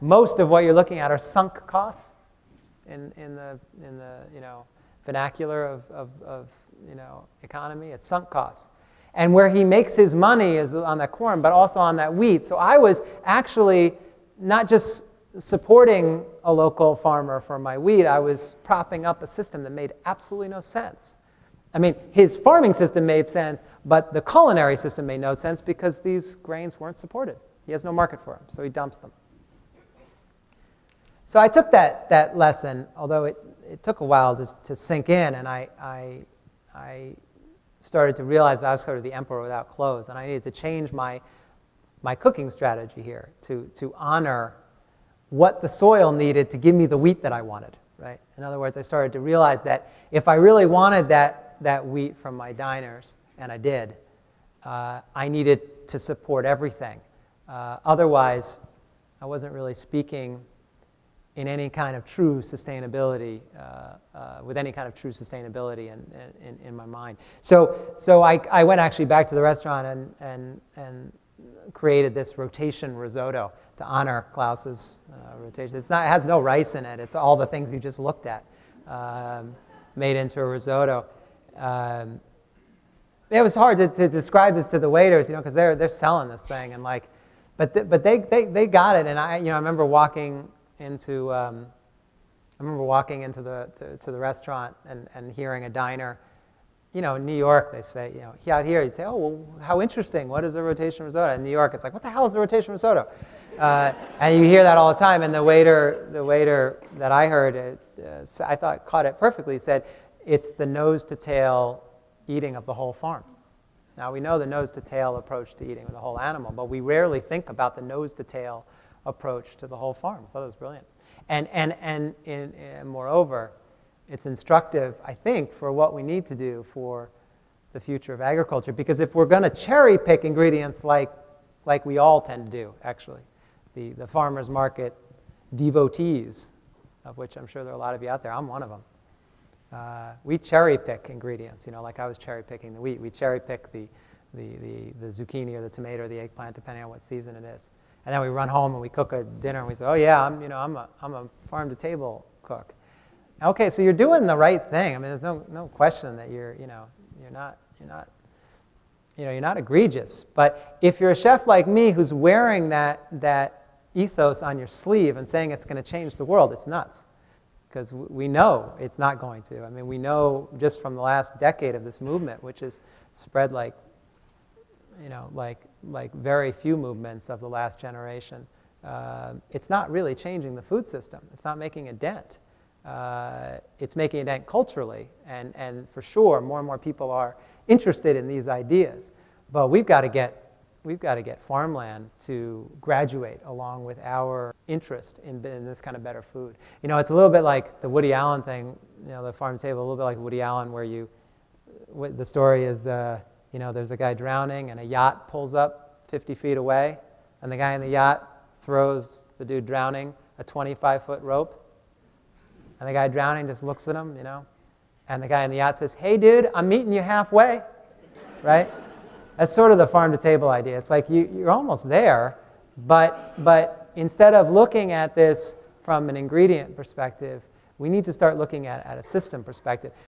Most of what you're looking at are sunk costs in the vernacular of economy. It's sunk costs. And where he makes his money is on that corn, but also on that wheat. So I was actually not just supporting a local farmer for my wheat, I was propping up a system that made absolutely no sense. I mean, his farming system made sense, but the culinary system made no sense because these grains weren't supported. He has no market for them, so he dumps them. So I took that lesson, although it took a while to sink in, and I started to realize that I was sort of the emperor without clothes, and I needed to change my cooking strategy here to honor what the soil needed to give me the wheat that I wanted, right? In other words, I started to realize that if I really wanted that wheat from my diners, and I did, I needed to support everything. Otherwise, I wasn't really speaking in any kind of true sustainability, with any kind of true sustainability in my mind. So I went actually back to the restaurant and created this rotation risotto to honor Klaus's rotation. It has no rice in it. It's all the things you just looked at made into a risotto. It was hard to describe this to the waiters, because they're selling this thing, and but they got it. And I remember walking into the restaurant and hearing a diner. In New York, they say, out here, you'd say, oh, well, how interesting. What is a rotation risotto? In New York, it's like, what the hell is a rotation risotto? And you hear that all the time. And the waiter that I heard, I thought caught it perfectly, said, it's the nose-to-tail eating of the whole farm. Now, we know the nose-to-tail approach to eating the whole animal, but we rarely think about the nose-to-tail approach to the whole farm. I thought it was brilliant. And moreover, it's instructive, I think, for what we need to do for the future of agriculture. Because if we're going to cherry pick ingredients like we all tend to do, actually, the farmers market devotees, of which I'm sure there are a lot of you out there, I'm one of them. We cherry pick ingredients, like I was cherry picking the wheat. We cherry pick the zucchini or the tomato or the eggplant, depending on what season it is. And then we run home and we cook a dinner and we say, oh yeah, I'm a farm to table cook. Okay, so you're doing the right thing. I mean, there's no question that you're not egregious. But if you're a chef like me who's wearing that ethos on your sleeve and saying it's going to change the world, it's nuts. Because we know it's not going to. I mean, we know just from the last decade of this movement, which has spread like very few movements of the last generation, it's not really changing the food system. It's not making a dent. It's making a dent culturally, and for sure, more and more people are interested in these ideas. But we've got to get farmland to graduate along with our interest in this kind of better food. It's a little bit like the Woody Allen thing, the farm table, a little bit like Woody Allen, where the story is, there's a guy drowning and a yacht pulls up 50 feet away, and the guy in the yacht throws the dude drowning a 25-foot rope. And the guy drowning just looks at him, and the guy in the yacht says, hey, dude, I'm meeting you halfway, right? That's sort of the farm-to-table idea. It's like you're almost there, but instead of looking at this from an ingredient perspective, we need to start looking at a system perspective.